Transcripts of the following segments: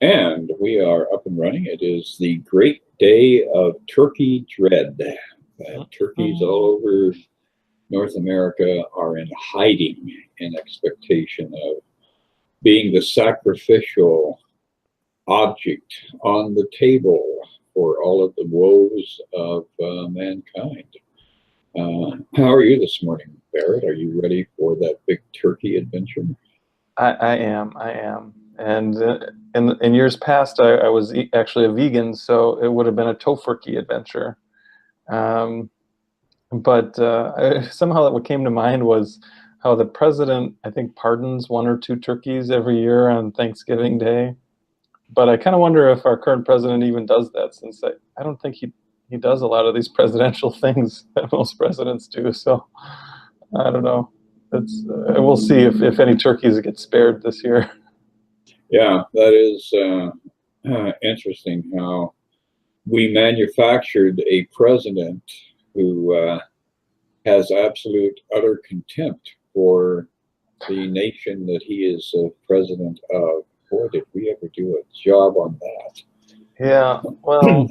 And we are up and running. It is the great day of turkey dread. Turkeys all over North America are in hiding in expectation of being the sacrificial object on the table for all of the woes of mankind. How are you this morning, Barrett? Are you ready for that big turkey adventure? I am. And in years past, I was actually a vegan, so it would have been a tofurkey adventure. But somehow what came to mind was how the president, I think, pardons 1 or 2 turkeys every year on Thanksgiving Day. But I kind of wonder if our current president even does that, since I don't think he does a lot of these presidential things that most presidents do. So I don't know. We'll see if any turkeys get spared this year. Yeah, that is interesting how we manufactured a president who has absolute utter contempt for the nation that he is president of. Boy, did we ever do a job on that. Yeah, well,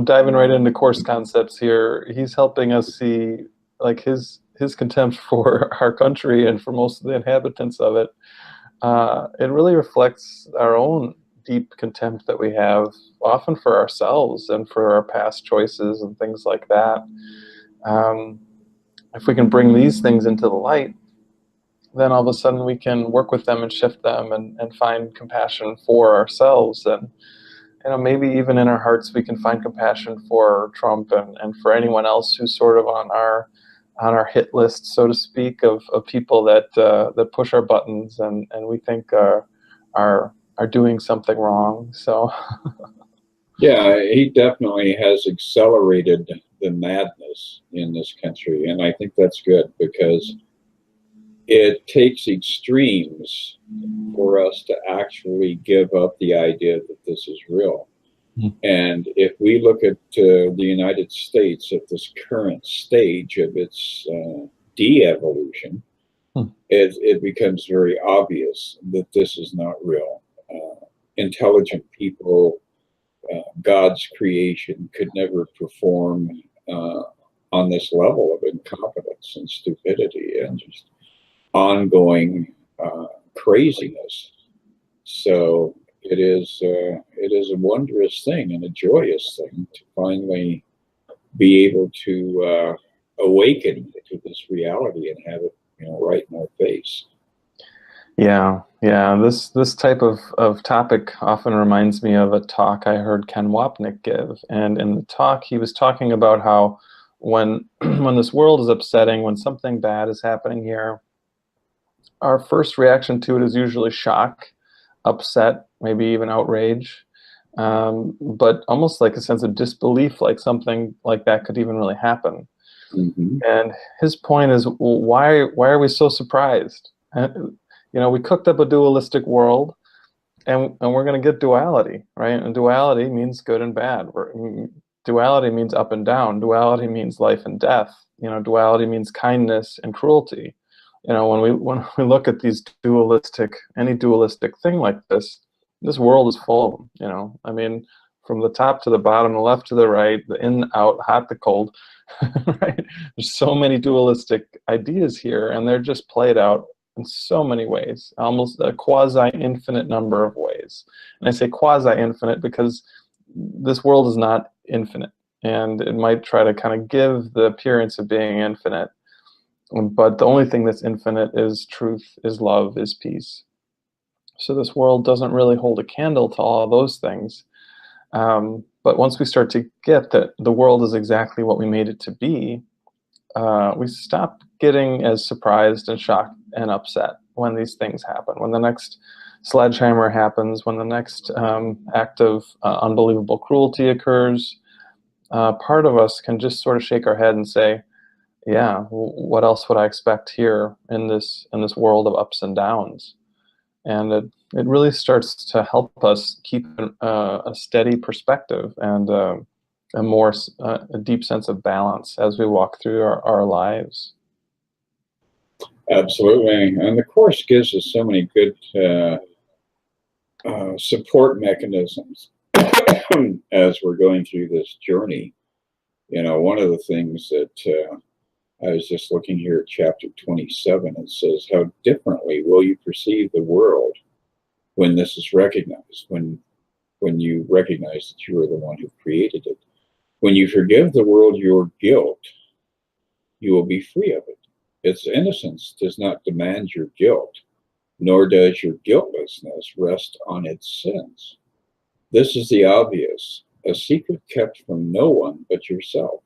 diving right into course concepts here, he's helping us see like his contempt for our country and for most of the inhabitants of it. It really reflects our own deep contempt that we have often for ourselves and for our past choices and things like that. If we can bring these things into the light, then all of a sudden we can work with them and shift them and find compassion for ourselves. And maybe even in our hearts we can find compassion for Trump and for anyone else who's sort of on our hit list, so to speak, of people that push our buttons and we think are doing something wrong. So yeah, he definitely has accelerated the madness in this country, and I think that's good because it takes extremes for us to actually give up the idea that this is real. And if we look at the United States at this current stage of its de-evolution, it becomes very obvious that this is not real. Intelligent people, God's creation, could never perform on this level of incompetence and stupidity and just ongoing craziness. So it is a wondrous thing and a joyous thing to finally be able to awaken to this reality and have it, right in our face. Yeah. This type of topic often reminds me of a talk I heard Ken Wapnick give, and in the talk he was talking about how when this world is upsetting, when something bad is happening here, our first reaction to it is usually shock, upset, maybe even outrage, but almost like a sense of disbelief, like something like that could even really happen. And his point is, well, why are we so surprised? We cooked up a dualistic world, and we're going to get duality, right? And duality means good and bad. Duality means up and down. Duality means life and death. Duality means kindness and cruelty. When we look at these any dualistic thing like this world is full of them. I mean, from the top to the bottom, the left to the right, the in, out, hot to cold, right? There's so many dualistic ideas here, and they're just played out in so many ways, almost a quasi-infinite number of ways. And I say quasi-infinite because this world is not infinite, and it might try to kind of give the appearance of being infinite. But the only thing that's infinite is truth, is love, is peace. So this world doesn't really hold a candle to all of those things. But once we start to get that the world is exactly what we made it to be, we stop getting as surprised and shocked and upset when these things happen. When the next sledgehammer happens, when the next act of unbelievable cruelty occurs, part of us can just sort of shake our head and say, yeah, what else would I expect here in this world of ups and downs? And it really starts to help us keep a steady perspective and a deep sense of balance as we walk through our lives. Absolutely, and the Course gives us so many good support mechanisms as we're going through this journey. You know, one of the things that I was just looking here at chapter 27, it says, how differently will you perceive the world when this is recognized, when you recognize that you are the one who created it. When you forgive the world your guilt, you will be free of it. Its innocence does not demand your guilt, nor does your guiltlessness rest on its sins. This is the obvious, a secret kept from no one but yourself.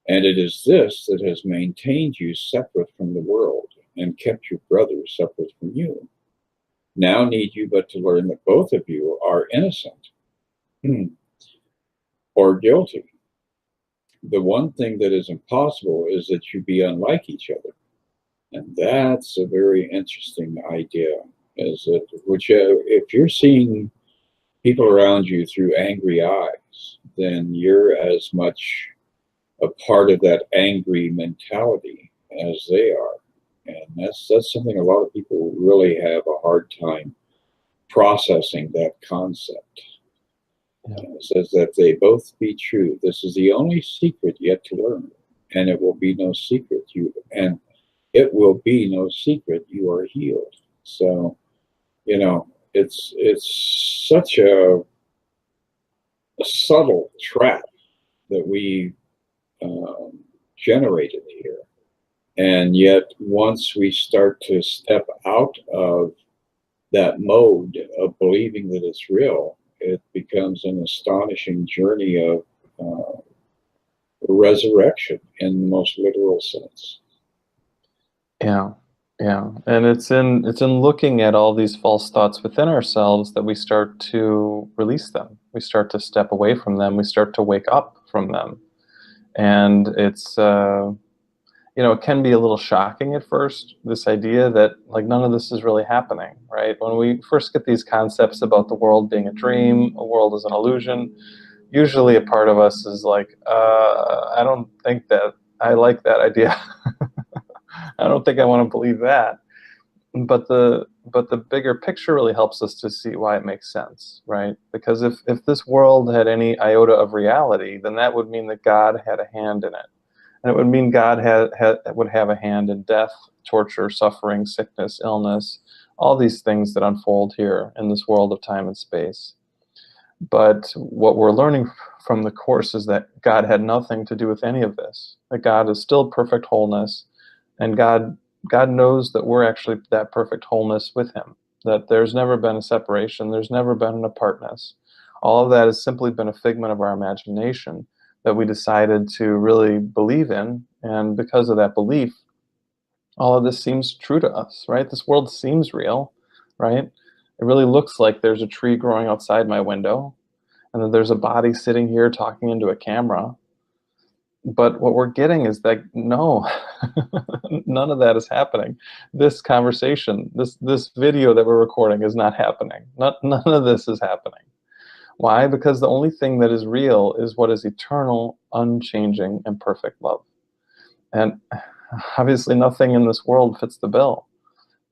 And it is this that has maintained you separate from the world and kept your brothers separate from you. Now need you but to learn that both of you are innocent or guilty. The one thing that is impossible is that you be unlike each other. And that's a very interesting idea, is that if you're seeing people around you through angry eyes, then you're as much a part of that angry mentality as they are. And that's something a lot of people really have a hard time processing, that concept. It says that they both be true. This is the only secret yet to learn, and it will be no secret you are healed. So, you know, it's such a subtle trap that we generated here. And yet, once we start to step out of that mode of believing that it's real, it becomes an astonishing journey of resurrection in the most literal sense. Yeah, yeah, and it's in looking at all these false thoughts within ourselves that we start to release them. We start to step away from them. We start to wake up from them, and it's you know, it can be a little shocking at first, this idea that like none of this is really happening, right? When we first get these concepts about the world being a dream, a world is an illusion, usually a part of us is like, I don't think that I like that idea. I don't think I want to believe that. But the bigger picture really helps us to see why it makes sense, right? Because if this world had any iota of reality, then that would mean that God had a hand in it. And it would mean God would have a hand in death, torture, suffering, sickness, illness, all these things that unfold here in this world of time and space. But what we're learning from the Course is that God had nothing to do with any of this, that God is still perfect wholeness, and God knows that we're actually that perfect wholeness with Him, that there's never been a separation, there's never been an apartness. All of that has simply been a figment of our imagination that we decided to really believe in, and because of that belief, all of this seems true to us, right? This world seems real, right? It really looks like there's a tree growing outside my window, and that there's a body sitting here talking into a camera. But what we're getting is that, no, none of that is happening. This conversation, this video that we're recording is not happening. None of this is happening. Why? Because the only thing that is real is what is eternal, unchanging, and perfect love. And obviously nothing in this world fits the bill.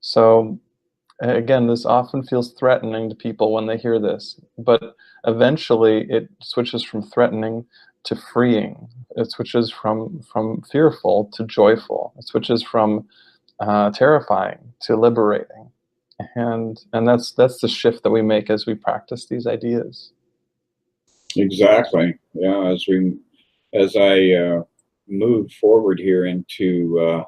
So again, this often feels threatening to people when they hear this, but eventually it switches from threatening to freeing. It switches from fearful to joyful. It switches from terrifying to liberating. And that's the shift that we make as we practice these ideas. Exactly. Yeah. As I move forward here into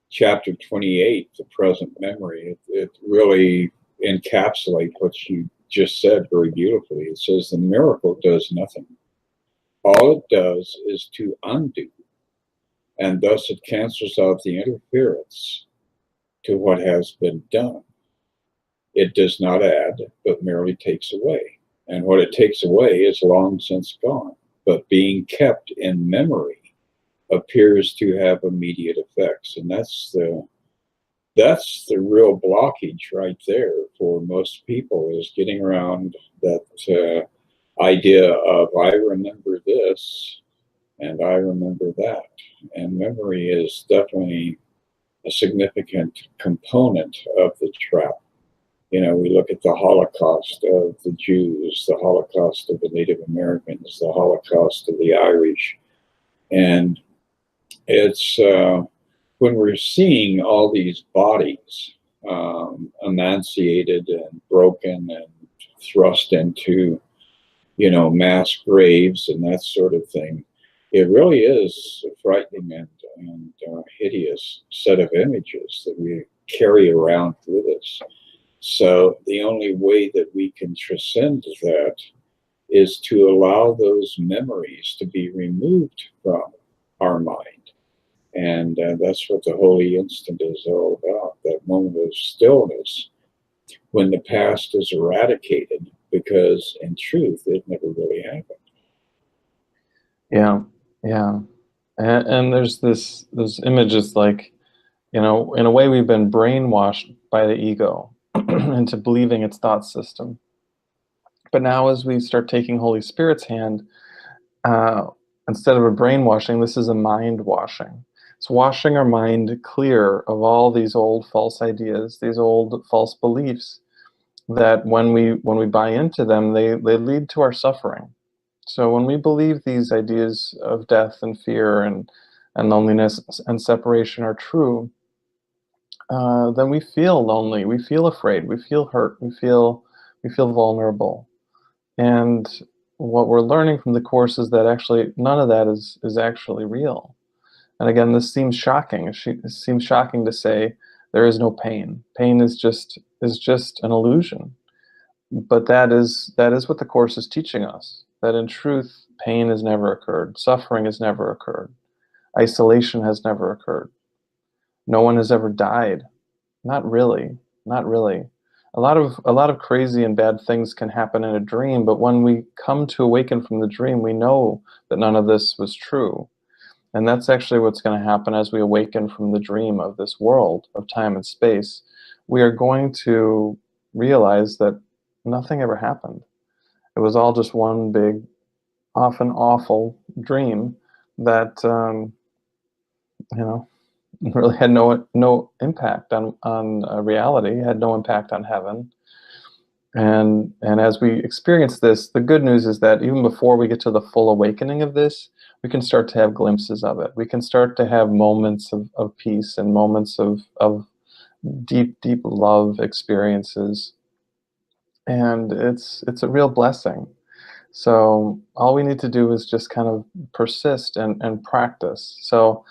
chapter 28, the present memory, it really encapsulates what you just said very beautifully. It says the miracle does nothing. All it does is to undo, and thus it cancels out the interference to what has been done. It does not add, but merely takes away. And what it takes away is long since gone, but being kept in memory appears to have immediate effects. And that's the real blockage right there for most people, is getting around that idea of I remember this and I remember that. And memory is definitely a significant component of the trap. We look at the Holocaust of the Jews, the Holocaust of the Native Americans, the Holocaust of the Irish. And it's when we're seeing all these bodies emaciated and broken and thrust into, mass graves and that sort of thing, it really is a frightening and hideous set of images that we carry around with us. So the only way that we can transcend that is to allow those memories to be removed from our mind. And that's what the holy instant is all about, that moment of stillness when the past is eradicated, because in truth, it never really happened. Yeah, yeah. And there's those images like, in a way we've been brainwashed by the ego into believing its thought system. But now as we start taking Holy Spirit's hand, instead of a brainwashing, this is a mind washing. It's washing our mind clear of all these old false ideas, these old false beliefs that when we buy into them, they lead to our suffering. So when we believe these ideas of death and fear and loneliness and separation are true, then we feel lonely, we feel afraid, we feel hurt, we feel vulnerable. And what we're learning from the Course is that actually none of that is actually real. And again, this seems shocking. It seems shocking to say there is no pain. Pain is just an illusion. But that is what the Course is teaching us. That in truth, pain has never occurred. Suffering has never occurred. Isolation has never occurred. No one has ever died. Not really. Not really. A lot of crazy and bad things can happen in a dream, but when we come to awaken from the dream, we know that none of this was true. And that's actually what's going to happen as we awaken from the dream of this world of time and space. We are going to realize that nothing ever happened. It was all just one big, often awful dream that really had no impact on reality, had no impact on heaven. And as we experience this, the good news is that even before we get to the full awakening of this, we can start to have glimpses of it. We can start to have moments of peace and moments of deep, deep love experiences. And it's a real blessing. So all we need to do is just kind of persist and practice. So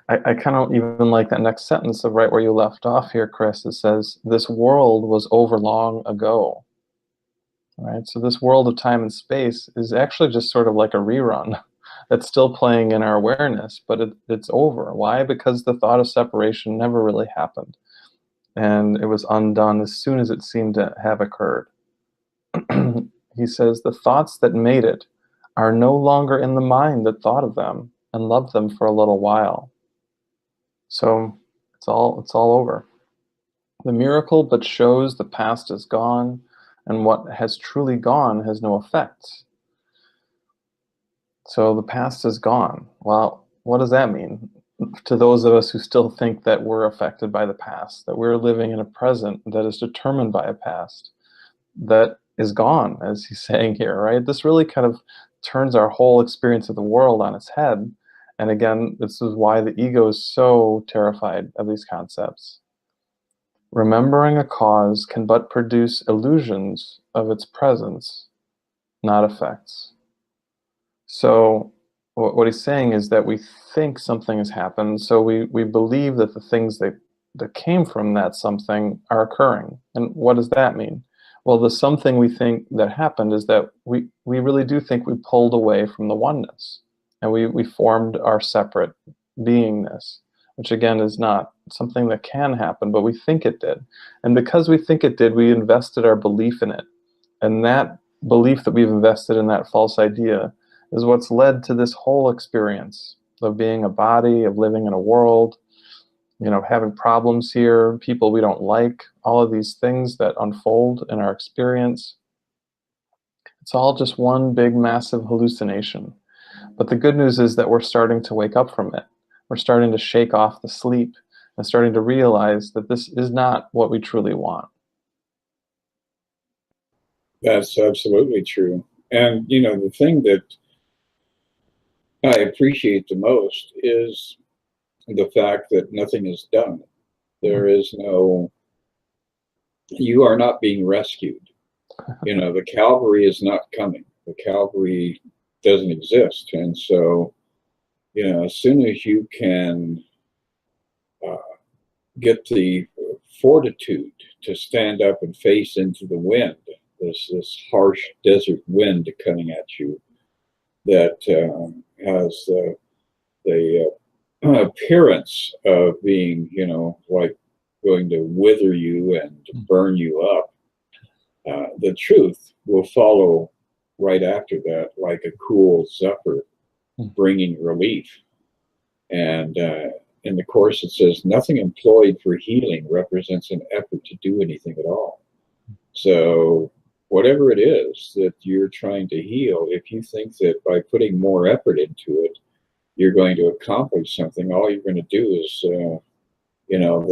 I kind of even like that next sentence of right where you left off here, Chris. It says, this world was over long ago. Right? So this world of time and space is actually just sort of like a rerun that's still playing in our awareness, but it's over. Why? Because the thought of separation never really happened. And it was undone as soon as it seemed to have occurred. He says, the thoughts that made it are no longer in the mind that thought of them and loved them for a little while. So it's all over. The miracle but shows the past is gone, and what has truly gone has no effects. So the past is gone. Well, what does that mean? To those of us who still think that we're affected by the past, that we're living in a present that is determined by a past, that is gone, as he's saying here, right? This really kind of turns our whole experience of the world on its head. And again, this is why the ego is so terrified of these concepts. Remembering a cause can but produce illusions of its presence, not effects. So what he's saying is that we think something has happened, so we believe that the things that came from that something are occurring. And what does that mean? Well, the something we think that happened is that we really do think we pulled away from the oneness, and we formed our separate beingness, which again is not something that can happen, but we think it did. And because we think it did, we invested our belief in it. And that belief that we've invested in that false idea is what's led to this whole experience of being a body, of living in a world, having problems here, people we don't like, all of these things that unfold in our experience. It's all just one big, massive hallucination. But the good news is that we're starting to wake up from it. We're starting to shake off the sleep and starting to realize that this is not what we truly want. That's absolutely true. And, you know, the thing that I appreciate the most is the fact that nothing is done. There is no, you are not being rescued. You know, the Calvary is not coming. The Calvary doesn't exist. And so, you know, as soon as you can uh, get the fortitude to stand up and face into the wind, this harsh desert wind coming at you that has the appearance of being, you know, like going to wither you and burn you up. The truth will follow right after that, like a cool zephyr bringing relief. And in the Course, it says, nothing employed for healing represents an effort to do anything at all. So whatever it is that you're trying to heal, if you think that by putting more effort into it, you're going to accomplish something, all you're going to do is, you know,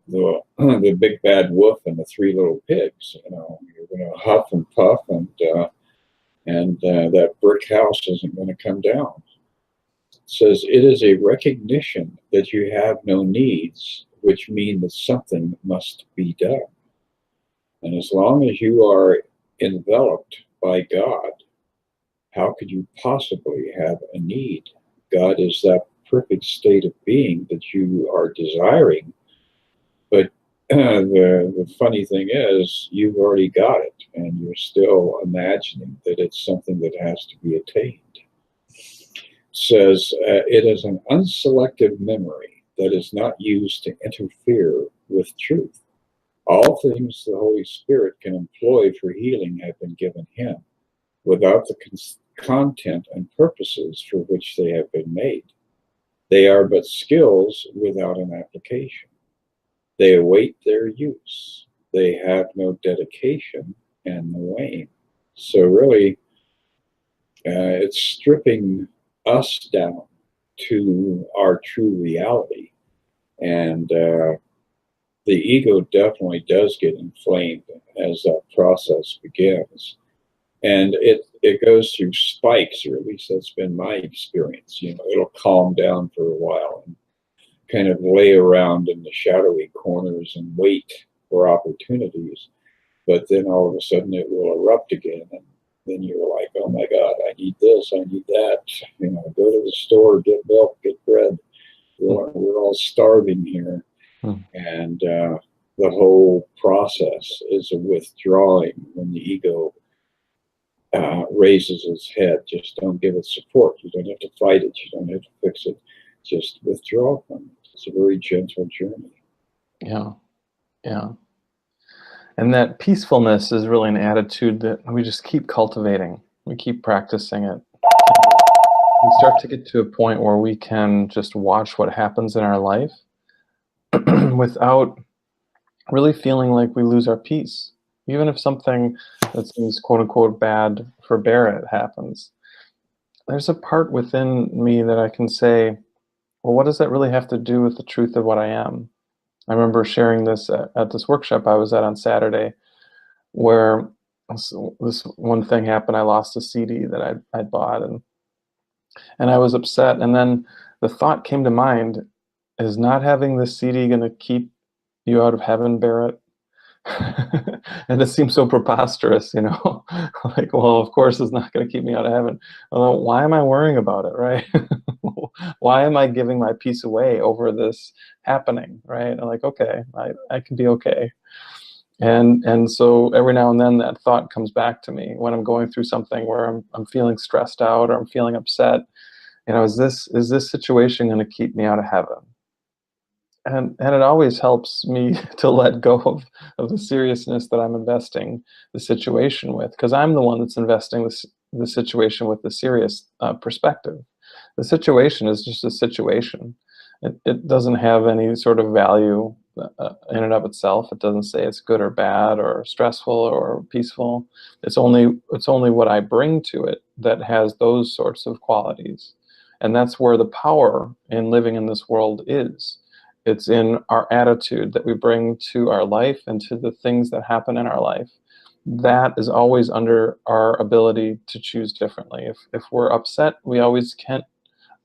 the big bad wolf and the three little pigs. You know, you're going to huff and puff, and that brick house isn't going to come down. It says it is a recognition that you have no needs, which mean that something must be done. And as long as you are enveloped by God, how could you possibly have a need? God is that perfect state of being that you are desiring. But the funny thing is, you've already got it, and you're still imagining that it's something that has to be attained. It says it is an unselective memory that is not used to interfere with truth. All things the Holy Spirit can employ for healing have been given him, without the content and purposes for which they have been made. They are but skills without an application. They await their use. They have no dedication and no aim. So really, it's stripping us down to our true reality. And the ego definitely does get inflamed as that process begins. And it goes through spikes, or at least that's been my experience. You know, it'll calm down for a while and kind of lay around in the shadowy corners and wait for opportunities. But then all of a sudden it will erupt again. And then you're like, oh my God, I need this, I need that. You know, go to the store, get milk, get bread. We're all starving here. And the whole process is a withdrawing when the ego raises its head. Just don't give it support. You don't have to fight it. You don't have to fix it. Just withdraw from it. It's a very gentle journey. Yeah, yeah. And that peacefulness is really an attitude that we just keep cultivating. We keep practicing it. We start to get to a point where we can just watch what happens in our life without really feeling like we lose our peace. Even if something that seems quote unquote bad for Barret happens, there's a part within me that I can say, well, what does that really have to do with the truth of what I am? I remember sharing this at this workshop I was at on Saturday, where this one thing happened. I lost a CD that I'd bought, and I was upset. And then the thought came to mind, is not having this CD going to keep you out of heaven, Barret? And it seems so preposterous, you know, like, well, of course it's not going to keep me out of heaven. Well, why am I worrying about it, right? Why am I giving my peace away over this happening, right? I'm like, okay, I can be okay. And so every now and then that thought comes back to me when I'm going through something where I'm feeling stressed out or I'm feeling upset. You know, is this situation going to keep me out of heaven? And it always helps me to let go of the seriousness that I'm investing the situation with, because I'm the one that's investing the situation with the serious perspective. The situation is just a situation. It doesn't have any sort of value in and of itself. It doesn't say it's good or bad or stressful or peaceful. It's only what I bring to it that has those sorts of qualities. And that's where the power in living in this world is. It's in our attitude that we bring to our life and to the things that happen in our life. that is always under our ability to choose differently. If we're upset, we always can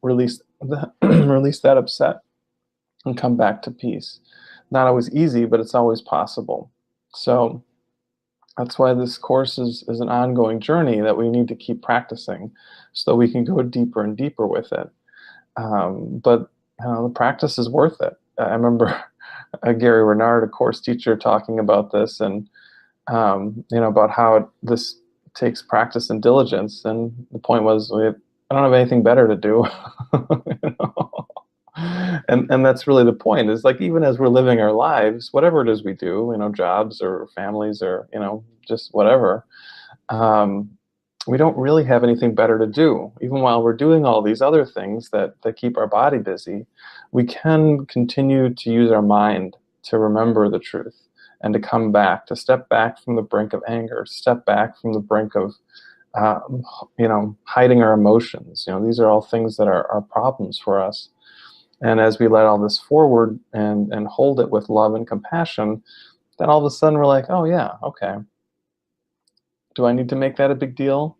release the, release that upset and come back to peace. Not always easy, but it's always possible. So that's why this course is an ongoing journey that we need to keep practicing so that we can go deeper and deeper with it. But the practice is worth it. I remember Gary Renard, a course teacher, talking about this, and about how this takes practice and diligence. And the point was, I don't have anything better to do. you know? And that's really the point, is like, even as we're living our lives, whatever it is we do, jobs or families or, just whatever, we don't really have anything better to do. Even while we're doing all these other things that keep our body busy, we can continue to use our mind to remember the truth and to come back, to step back from the brink of anger, step back from the brink of, hiding our emotions. These are all things that are problems for us. And as we let all this forward and hold it with love and compassion, then all of a sudden we're like, oh yeah, okay. Do I need to make that a big deal?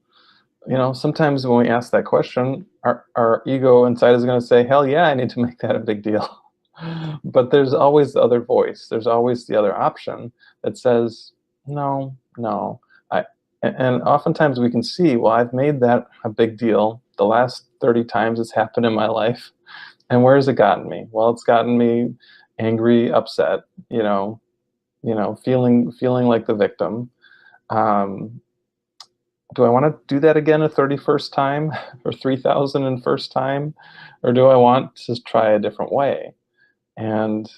Sometimes when we ask that question, our ego inside is going to say, hell yeah, I need to make that a big deal. But there's always the other voice. There's always the other option that says, no. And oftentimes we can see, well, I've made that a big deal the last 30 times it's happened in my life. And where has it gotten me? Well, it's gotten me angry, upset, feeling like the victim. Do I want to do that again a 31st time or 3,001st time? Or do I want to try a different way? And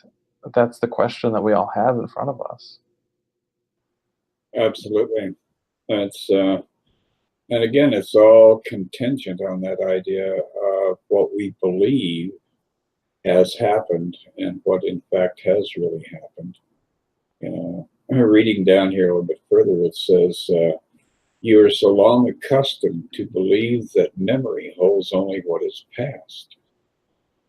that's the question that we all have in front of us. Absolutely. That's and again, it's all contingent on that idea of what we believe has happened and what in fact has really happened. Reading down here a little bit further, it says, you are so long accustomed to believe that memory holds only what is past,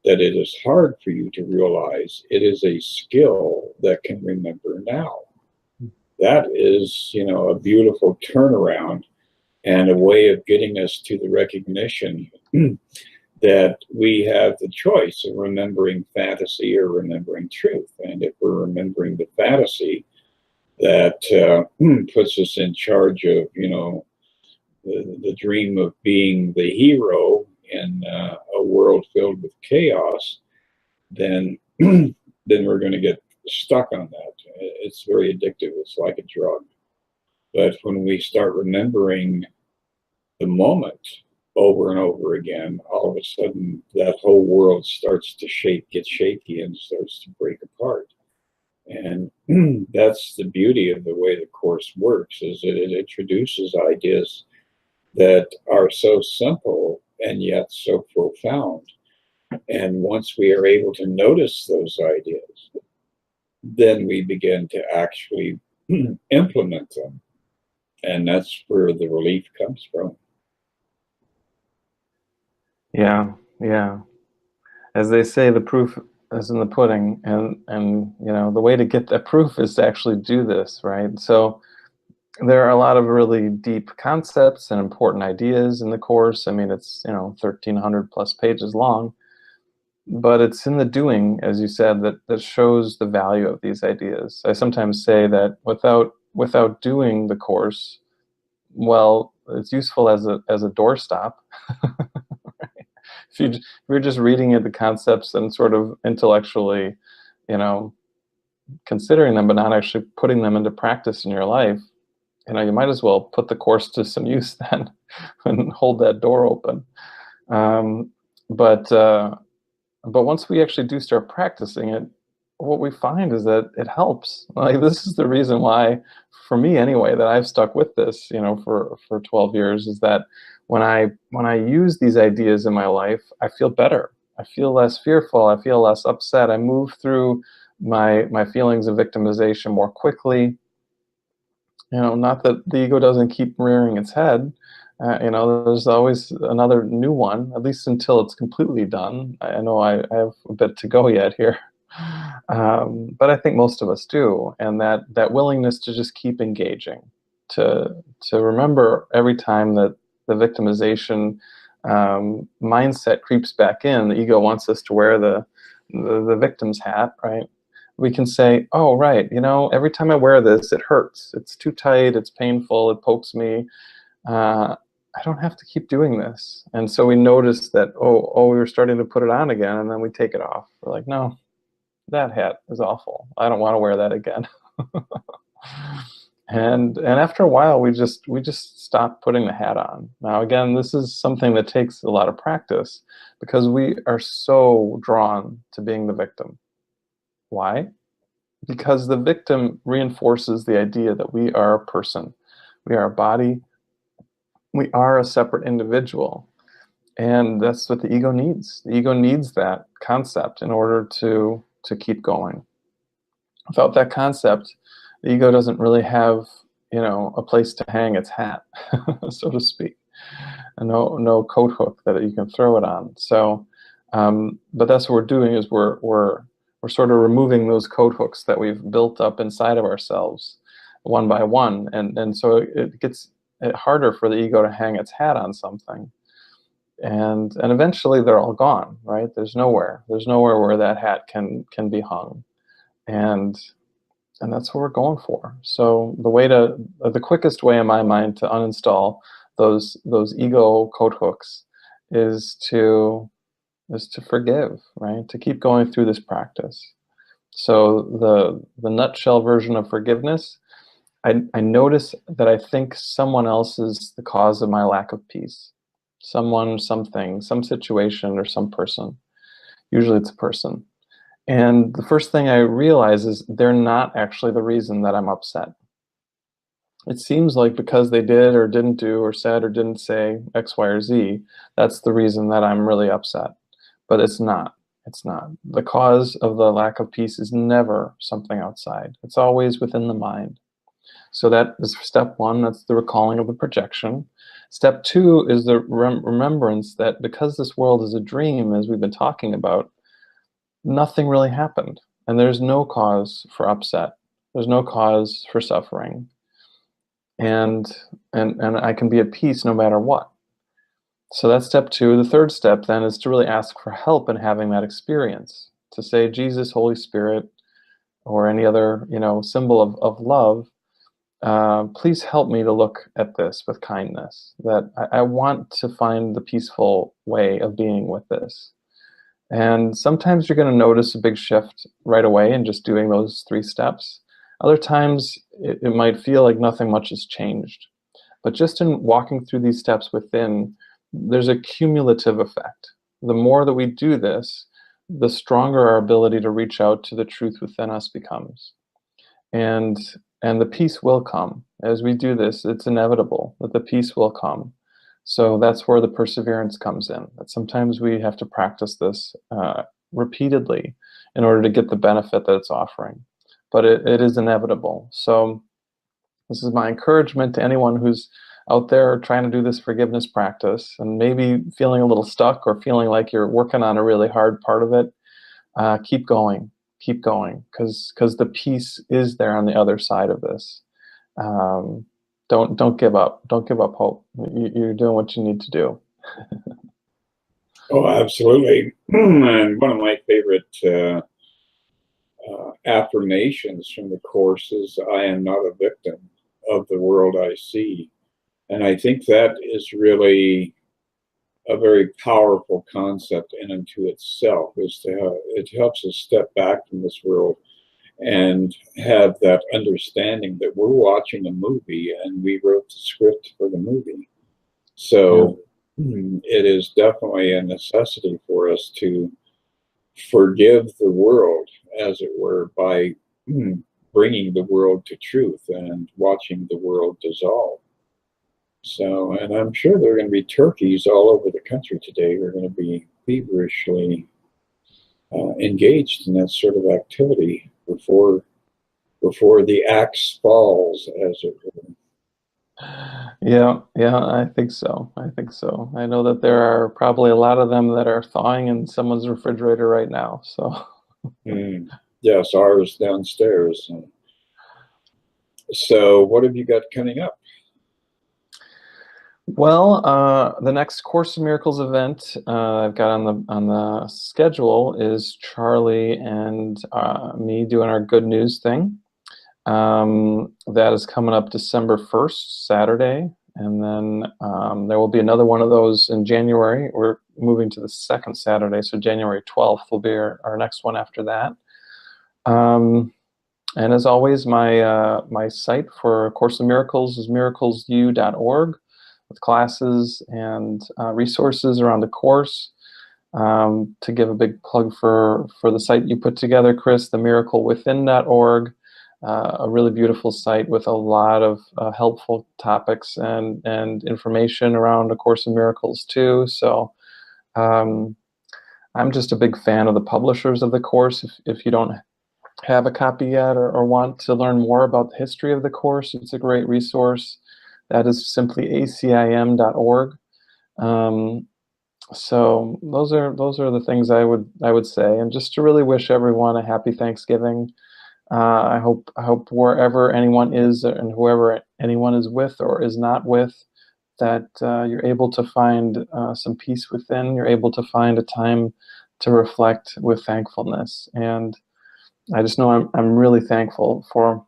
that it is hard for you to realize it is a skill that can remember now. That is, a beautiful turnaround and a way of getting us to the recognition that we have the choice of remembering fantasy or remembering truth. And if we're remembering the fantasy, that puts us in charge of, the dream of being the hero in a world filled with chaos, then we're going to get stuck on that. It's very addictive. It's like a drug. But when we start remembering the moment over and over again, all of a sudden that whole world starts to get shaky and starts to break apart. And that's the beauty of the way the Course works, is that it introduces ideas that are so simple and yet so profound. And once we are able to notice those ideas, then we begin to actually implement them. And that's where the relief comes from. Yeah. As they say, the proof is in the pudding, and the way to get that proof is to actually do this, right? So there are a lot of really deep concepts and important ideas in the Course. I mean, it's 1,300 plus pages long, but it's in the doing, as you said, that shows the value of these ideas. I sometimes say that without doing the Course, well, it's useful as a doorstop. If you're just reading the concepts and sort of intellectually, considering them, but not actually putting them into practice in your life, you might as well put the Course to some use then and hold that door open. But once we actually do start practicing it, what we find is that it helps. Like, this is the reason why, for me anyway, that I've stuck with this, for 12 years, is that when I use these ideas in my life, I feel better. I feel less fearful. I feel less upset. I move through my feelings of victimization more quickly. Not that the ego doesn't keep rearing its head. There's always another new one, at least until it's completely done. I know I have a bit to go yet here. But I think most of us do, and that willingness to just keep engaging, to remember every time that the victimization mindset creeps back in. The ego wants us to wear the victim's hat, right? We can say, oh, right, you know, every time I wear this, it hurts. It's too tight, it's painful, it pokes me. I don't have to keep doing this. And so we notice that, we were starting to put it on again, and then we take it off. We're like, no, that hat is awful. I don't want to wear that again. And after a while, we just stop putting the hat on. Now, again, this is something that takes a lot of practice because we are so drawn to being the victim. Why? Because the victim reinforces the idea that we are a person. We are a body. We are a separate individual. And that's what the ego needs. The ego needs that concept in order to keep going. Without that concept, the ego doesn't really have, you know, a place to hang its hat, so to speak. And no coat hook that you can throw it on. So, but that's what we're doing, is we're sort of removing those coat hooks that we've built up inside of ourselves one by one. And so it gets harder for the ego to hang its hat on something. And eventually they're all gone, right? There's nowhere where that hat can be hung. And that's what we're going for. So the quickest way in my mind to uninstall those ego coat hooks is to forgive, right? To keep going through this practice. So the nutshell version of forgiveness, I notice that I think someone else is the cause of my lack of peace. Someone, something, some situation, or some person. Usually it's a person. And the first thing I realize is they're not actually the reason that I'm upset. It seems like because they did or didn't do or said or didn't say X, Y, or Z, that's the reason that I'm really upset. But it's not. It's not. The cause of the lack of peace is never something outside. It's always within the mind. So that is step one. That's the recalling of the projection. Step two is the remembrance that because this world is a dream, as we've been talking about, nothing really happened. And there's no cause for upset. There's no cause for suffering. And I can be at peace no matter what. So that's step two. The third step then is to really ask for help in having that experience. To say, Jesus, Holy Spirit, or any other, you know, symbol of love, please help me to look at this with kindness. That I want to find the peaceful way of being with this. And sometimes you're going to notice a big shift right away in just doing those 3 steps. Other times it might feel like nothing much has changed. But just in walking through these steps within, there's a cumulative effect. The more that we do this, the stronger our ability to reach out to the truth within us becomes. And the peace will come. As we do this, it's inevitable that the peace will come. So that's where the perseverance comes in. That sometimes we have to practice this repeatedly in order to get the benefit that it's offering. But it is inevitable. So this is my encouragement to anyone who's out there trying to do this forgiveness practice and maybe feeling a little stuck or feeling like you're working on a really hard part of it. Keep going, because the peace is there on the other side of this. Don't give up. Don't give up hope. You're doing what you need to do. Oh, absolutely. And one of my favorite affirmations from the Course is, I am not a victim of the world I see. And I think that is really a very powerful concept in and to itself. It helps us step back from this world and have that understanding that we're watching a movie and we wrote the script for the movie. So it is definitely a necessity for us to forgive the world, as it were, by bringing the world to truth and watching the world dissolve. So, and I'm sure there are going to be turkeys all over the country today who are going to be feverishly engaged in that sort of activity before the axe falls, as it were. Yeah, I think so. I know that there are probably a lot of them that are thawing in someone's refrigerator right now. So Yes, ours downstairs. So what have you got coming up? Well, the next Course in Miracles event I've got on the schedule is Charlie and me doing our good news thing. That is coming up December 1st, Saturday, and then there will be another one of those in January. We're moving to the second Saturday, so January 12th will be our next one after that. And as always, my site for Course in Miracles is miraclesu.org, with classes and resources around the course. To give a big plug for the site you put together, Chris, the miraclewithin.org, a really beautiful site with a lot of helpful topics and information around A Course in Miracles too. So I'm just a big fan of the publishers of the course. If you don't have a copy yet or want to learn more about the history of the course, it's a great resource. That is simply acim.org. So those are the things I would say, and just to really wish everyone a happy Thanksgiving. I hope wherever anyone is and whoever anyone is with or is not with, that you're able to find some peace within. You're able to find a time to reflect with thankfulness. And I just know I'm really thankful for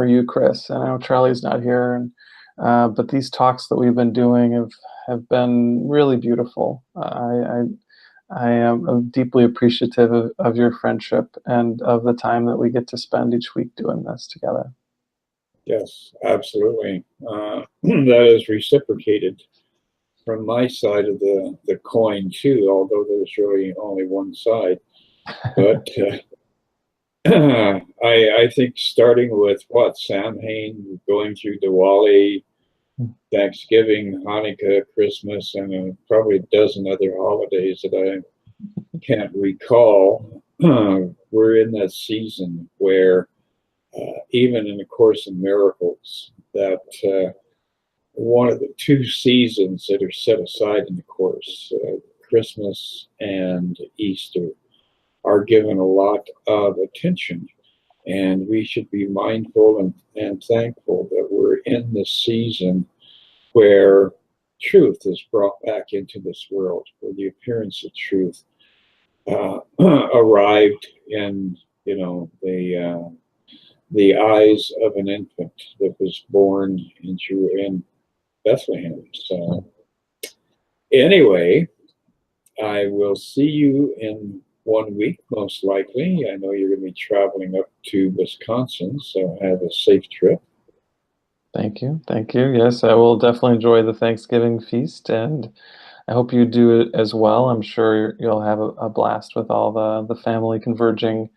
you, Chris. And I know Charlie's not here, and but these talks that we've been doing have been really beautiful. I am deeply appreciative of your friendship and of the time that we get to spend each week doing this together. Yes, absolutely. That is reciprocated from my side of the coin too, although there's really only one side. But I think starting with what, Samhain, going through Diwali, Thanksgiving, Hanukkah, Christmas, and probably a dozen other holidays that I can't recall. We're in that season where even in A Course in Miracles, that one of the two seasons that are set aside in the Course, Christmas and Easter, are given a lot of attention. And we should be mindful and thankful that we're in this season where truth is brought back into this world, where the appearance of truth arrived in, the eyes of an infant that was born in Bethlehem. So anyway, I will see you in 1 week, most likely. I know you're going to be traveling up to Wisconsin, so have a safe trip. Thank you. Thank you. Yes, I will definitely enjoy the Thanksgiving feast, and I hope you do it as well. I'm sure you'll have a blast with all the family converging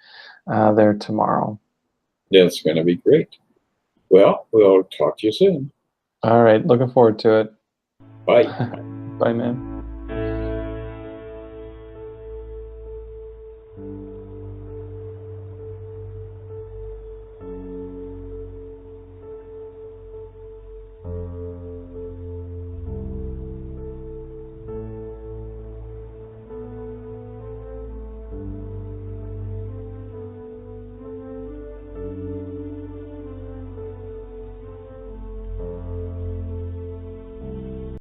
there tomorrow. That's going to be great. Well, we'll talk to you soon. All right. Looking forward to it. Bye. Bye, man.